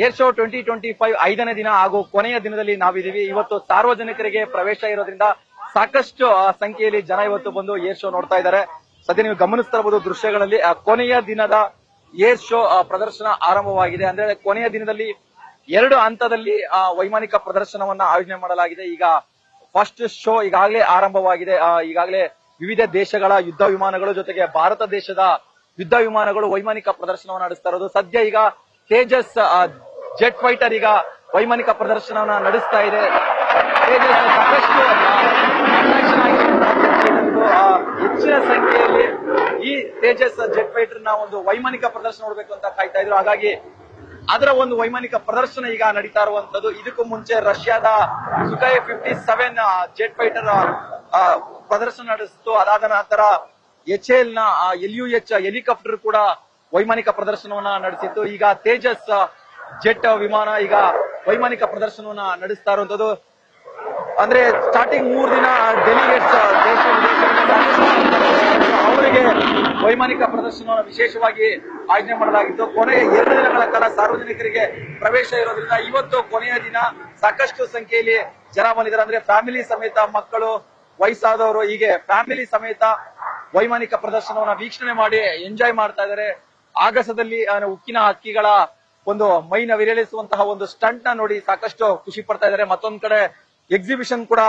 Air show 2025 ಐದನೇ ದಿನ ಹಾಗೂ ಕೊನೆಯ ದಿನದಲ್ಲಿ ನಾವಿದೀವಿ. ಇವತ್ತು ಸಾರ್ವಜನಿಕರಿಗೆ ಪ್ರವೇಶ ಇರೋದ್ರಿಂದ ಸಾಕಷ್ಟು ಸಂಖ್ಯೆಯಲ್ಲಿ ಜನ ಇವತ್ತು ಬಂದು ಏರ್ ಶೋ ನೋಡ್ತಾ ಇದ್ದಾರೆ. ಸದ್ಯ ನೀವು ಗಮನಿಸ್ತಾ ಇರಬಹುದು ದೃಶ್ಯಗಳಲ್ಲಿ ಕೊನೆಯ ದಿನದ ಏರ್ ಶೋ ಪ್ರದರ್ಶನ ಆರಂಭವಾಗಿದೆ. ಅಂದ್ರೆ ಕೊನೆಯ ದಿನದಲ್ಲಿ 2 ಹಂತದಲ್ಲಿ ವೈಮಾನಿಕ ಪ್ರದರ್ಶನವನ್ನ ಆಯೋಜನೆ ಮಾಡಲಾಗಿದೆ. ಈಗ ಫಸ್ಟ್ ಶೋ ಈಗಾಗಲೇ ಆರಂಭವಾಗಿದೆ. ಈಗಾಗಲೇ ವಿವಿಧ ದೇಶಗಳ ಯುದ್ಧ ವಿಮಾನಗಳು ಜೊತೆಗೆ ಭಾರತ ದೇಶದ ಯುದ್ಧ ವಿಮಾನಗಳು ವೈಮಾನಿಕ ಪ್ರದರ್ಶನವನ್ನು ನಡೆಸ್ತಾ ಇರೋದು. ಸದ್ಯ ಈಗ ತೇಜಸ್ ಜೆಟ್ ಫೈಟರ್ ಈಗ ವೈಮಾನಿಕ ಪ್ರದರ್ಶನವನ್ನ ನಡೆಸ್ತಾ ಇದೆ. ತೇಜಸ್ ಸಾಕಷ್ಟು ಹೆಚ್ಚಿನ ಸಂಖ್ಯೆಯಲ್ಲಿ ಈ ತೇಜಸ್ ಜೆಟ್ ಫೈಟರ್ ನ ಒಂದು ವೈಮಾನಿಕ ಪ್ರದರ್ಶನ ನೋಡಬೇಕು ಅಂತ ಕಾಯ್ತಾ ಇದ್ರು. ಹಾಗಾಗಿ ಅದರ ಒಂದು ವೈಮಾನಿಕ ಪ್ರದರ್ಶನ ಈಗ ನಡೀತಾ ಇರುವಂತದ್ದು. ಇದಕ್ಕೂ ಮುಂಚೆ ರಷ್ಯಾದ ಸುಖಾಯ್ 57 ಜೆಟ್ ಫೈಟರ್ ಪ್ರದರ್ಶನ ನಡೆಸಿತು. ಅದಾದ ನಂತರ HAL ನ LUH ಹೆಲಿಕಾಪ್ಟರ್ ಕೂಡ ವೈಮಾನಿಕ ಪ್ರದರ್ಶನವನ್ನ ನಡೆಸಿತ್ತು. ಈಗ ತೇಜಸ್ ಜೆಟ್ ವಿಮಾನ ಈಗ ವೈಮಾನಿಕ ಪ್ರದರ್ಶನವನ್ನ ನಡೆಸ್ತಾ ಇರುವಂತದ್ದು. ಅಂದ್ರೆ ಸ್ಟಾರ್ಟಿಂಗ್ 3 ದಿನ ಡೆಲಿಗೇಟ್ಸ್ ದೇಶ ವಿದೇಶದಿಂದ ಅವರಿಗೆ ವೈಮಾನಿಕ ಪ್ರದರ್ಶನವನ್ನು ವಿಶೇಷವಾಗಿ ಆಯೋಜನೆ ಮಾಡಲಾಗಿತ್ತು. ಕೊನೆಯ 2 ದಿನಗಳ ಕಾಲ ಸಾರ್ವಜನಿಕರಿಗೆ ಪ್ರವೇಶ ಇರೋದ್ರಿಂದ ಇವತ್ತು ಕೊನೆಯ ದಿನ ಸಾಕಷ್ಟು ಸಂಖ್ಯೆಯಲ್ಲಿ ಜನ ಬಂದಿದ್ದಾರೆ. ಅಂದ್ರೆ ಫ್ಯಾಮಿಲಿ ಸಮೇತ ಮಕ್ಕಳು, ವಯಸ್ಸಾದವರು ಹೀಗೆ ಫ್ಯಾಮಿಲಿ ಸಮೇತ ವೈಮಾನಿಕ ಪ್ರದರ್ಶನವನ್ನ ವೀಕ್ಷಣೆ ಮಾಡಿ ಎಂಜಾಯ್ ಮಾಡ್ತಾ ಇದ್ದಾರೆ. ಆಗಸದಲ್ಲಿ ಉಕ್ಕಿನ ಹಕ್ಕಿಗಳ ಒಂದು ಮೈನ ವಿರಳಿಸುವಂತಹ ಒಂದು ಸ್ಟಂಟ್ ನ ನೋಡಿ ಸಾಕಷ್ಟು ಖುಷಿ ಪಡ್ತಾ ಇದ್ದಾರೆ. ಮತ್ತೊಂದ್ ಕಡೆ ಎಕ್ಸಿಬಿಷನ್ ಕೂಡ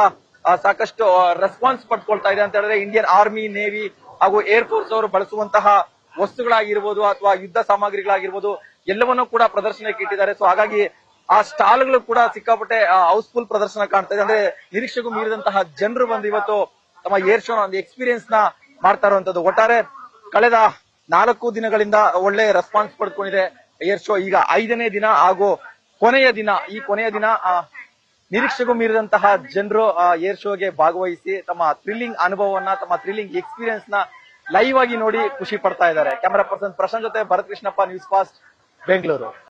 ಸಾಕಷ್ಟು ರೆಸ್ಪಾನ್ಸ್ ಪಡ್ಕೊಳ್ತಾ ಇದೆ ಅಂತ ಹೇಳಿದ್ರೆ ಇಂಡಿಯನ್ ಆರ್ಮಿ, ನೇವಿ ಹಾಗೂ ಏರ್ ಫೋರ್ಸ್ ಅವರು ಬಳಸುವಂತಹ ವಸ್ತುಗಳಾಗಿರ್ಬೋದು ಅಥವಾ ಯುದ್ಧ ಸಾಮಗ್ರಿಗಳಾಗಿರ್ಬೋದು ಎಲ್ಲವನ್ನೂ ಕೂಡ ಪ್ರದರ್ಶನಕ್ಕೆ ಇಟ್ಟಿದ್ದಾರೆ. ಸೊ ಹಾಗಾಗಿ ಆ ಸ್ಟಾಲ್ಗಳು ಕೂಡ ಸಿಕ್ಕಾಪಟ್ಟೆ ಹೌಸ್ಫುಲ್ ಪ್ರದರ್ಶನ ಕಾಣ್ತಾ ಇದೆ. ಅಂದ್ರೆ ನಿರೀಕ್ಷೆಗೂ ಮೀರಿದಂತಹ ಜನರು ಬಂದು ಇವತ್ತು ತಮ್ಮ ಏರ್ ಶೋ ಒಂದು ಎಕ್ಸ್ಪೀರಿಯನ್ಸ್ ನ ಮಾಡ್ತಾ ಇರುವಂತದ್ದು. ಒಟ್ಟಾರೆ ಕಳೆದ 4 ದಿನಗಳಿಂದ ಒಳ್ಳೆ ರೆಸ್ಪಾನ್ಸ್ ಪಡ್ಕೊಂಡಿದೆ ಏರ್ ಶೋ. ಈಗ 5ನೇ ದಿನ ಹಾಗೂ ಕೊನೆಯ ದಿನ, ಈ ಕೊನೆಯ ದಿನ ನಿರೀಕ್ಷೆಗೂ ಮೀರಿದಂತಹ ಜನರು ಏರ್ ಶೋಗೆ ಭಾಗವಹಿಸಿ ತಮ್ಮ ಥ್ರಿಲ್ಲಿಂಗ್ ಅನುಭವವನ್ನ, ತಮ್ಮ ಥ್ರಿಲ್ಲಿಂಗ್ ಎಕ್ಸ್ಪೀರಿಯನ್ಸ್ ನ ಲೈವ್ ಆಗಿ ನೋಡಿ ಖುಷಿ ಪಡ್ತಾ ಇದ್ದಾರೆ. ಕ್ಯಾಮರಾ ಪರ್ಸನ್ ಪ್ರಶಾಂತ್ ಜೊತೆ ಭರತ್ ಕೃಷ್ಣಪ್ಪ, ನ್ಯೂಸ್ ಫಾಸ್ಟ್, ಬೆಂಗಳೂರು.